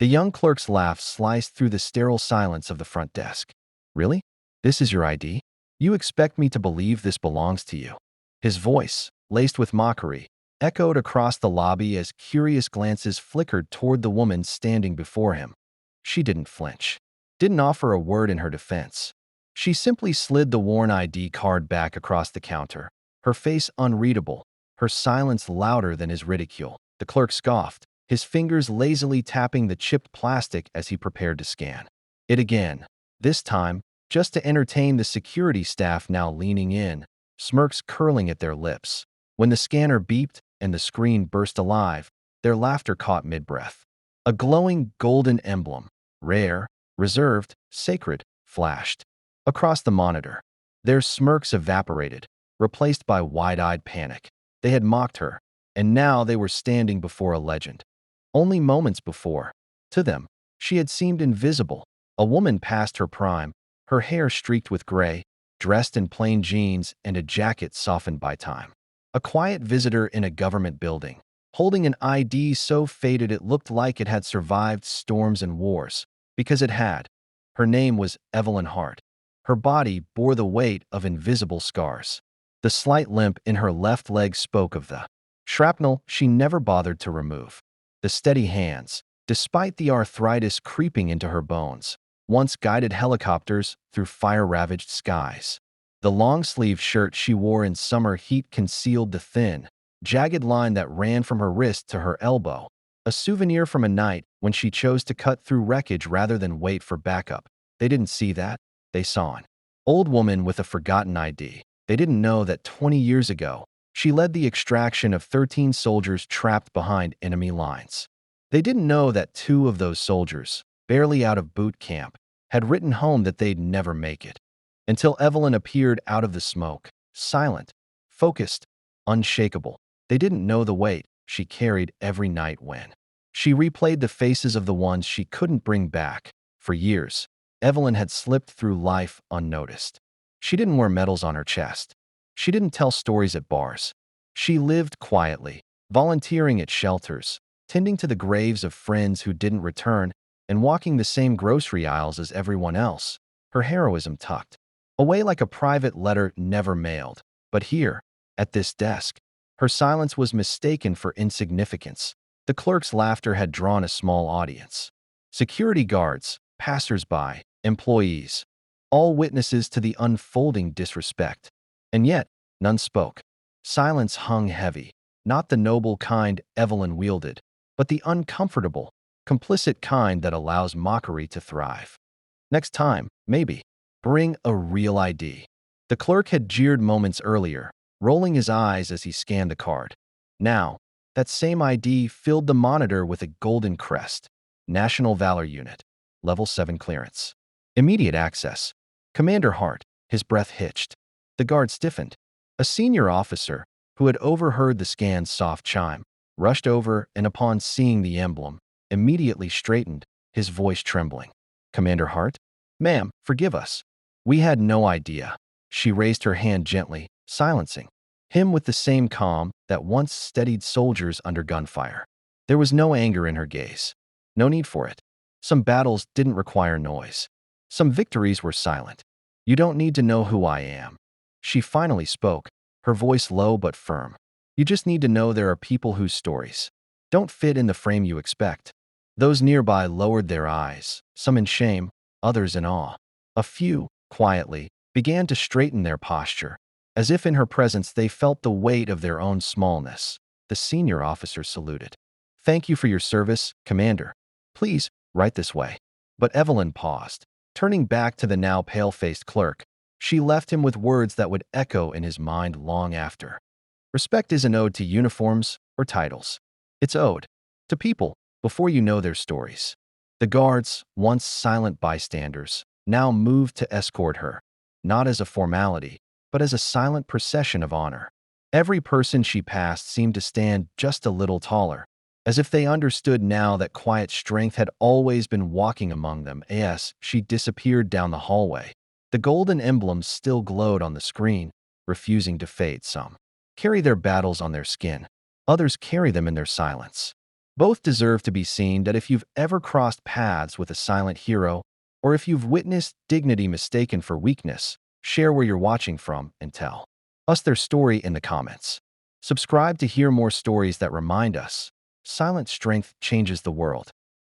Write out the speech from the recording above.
The young clerk's laugh sliced through the sterile silence of the front desk. Really? This is your ID? You expect me to believe this belongs to you? His voice, laced with mockery, echoed across the lobby as curious glances flickered toward the woman standing before him. She didn't flinch, didn't offer a word in her defense. She simply slid the worn ID card back across the counter, her face unreadable, her silence louder than his ridicule. The clerk scoffed, his fingers lazily tapping the chipped plastic as he prepared to scan it again, this time just to entertain the security staff now leaning in, smirks curling at their lips. When the scanner beeped and the screen burst alive, their laughter caught mid-breath. A glowing golden emblem, rare, reserved, sacred, flashed across the monitor. Their smirks evaporated, replaced by wide-eyed panic. They had mocked her, and now they were standing before a legend. Only moments before, to them, she had seemed invisible, a woman past her prime, her hair streaked with gray, dressed in plain jeans and a jacket softened by time. A quiet visitor in a government building, holding an ID so faded it looked like it had survived storms and wars, because it had. Her name was Evelyn Hart. Her body bore the weight of invisible scars. The slight limp in her left leg spoke of the shrapnel she never bothered to remove. The steady hands, despite the arthritis creeping into her bones, once guided helicopters through fire-ravaged skies. The long-sleeved shirt she wore in summer heat concealed the thin, jagged line that ran from her wrist to her elbow, a souvenir from a night when she chose to cut through wreckage rather than wait for backup. They didn't see that. They saw an old woman with a forgotten ID. They didn't know that 20 years ago, she led the extraction of 13 soldiers trapped behind enemy lines. They didn't know that 2 of those soldiers, barely out of boot camp, had written home that they'd never make it. Until Evelyn appeared out of the smoke, silent, focused, unshakable. They didn't know the weight she carried every night when she replayed the faces of the ones she couldn't bring back. For years, Evelyn had slipped through life unnoticed. She didn't wear medals on her chest. She didn't tell stories at bars. She lived quietly, volunteering at shelters, tending to the graves of friends who didn't return, and walking the same grocery aisles as everyone else, her heroism tucked away like a private letter never mailed. But here, at this desk, her silence was mistaken for insignificance. The clerk's laughter had drawn a small audience. Security guards, passers-by, employees, all witnesses to the unfolding disrespect. And yet, none spoke. Silence hung heavy, not the noble kind Evelyn wielded, but the uncomfortable, complicit kind that allows mockery to thrive. Next time, maybe, bring a real ID. The clerk had jeered moments earlier, rolling his eyes as he scanned the card. Now, that same ID filled the monitor with a golden crest. National Valor Unit. Level 7 clearance. Immediate access. Commander Hart. His breath hitched. The guard stiffened. A senior officer, who had overheard the scan's soft chime, rushed over and upon seeing the emblem, immediately straightened, his voice trembling. Commander Hart? Ma'am, forgive us. We had no idea. She raised her hand gently, silencing him with the same calm that once steadied soldiers under gunfire. There was no anger in her gaze. No need for it. Some battles didn't require noise. Some victories were silent. You don't need to know who I am. She finally spoke, her voice low but firm. You just need to know there are people whose stories don't fit in the frame you expect. Those nearby lowered their eyes, some in shame, others in awe. A few, quietly, began to straighten their posture, as if in her presence they felt the weight of their own smallness. The senior officer saluted. Thank you for your service, Commander. Please, right this way. But Evelyn paused, turning back to the now pale-faced clerk. She left him with words that would echo in his mind long after. Respect isn't owed to uniforms or titles. It's owed to people before you know their stories. The guards, once silent bystanders, now moved to escort her, not as a formality, but as a silent procession of honor. Every person she passed seemed to stand just a little taller, as if they understood now that quiet strength had always been walking among them. As she disappeared down the hallway, the golden emblems still glowed on the screen, refusing to fade. Some carry their battles on their skin, others carry them in their silence. Both deserve to be seen. That if you've ever crossed paths with a silent hero, or if you've witnessed dignity mistaken for weakness, share where you're watching from and tell us their story in the comments. Subscribe to hear more stories that remind us silent strength changes the world.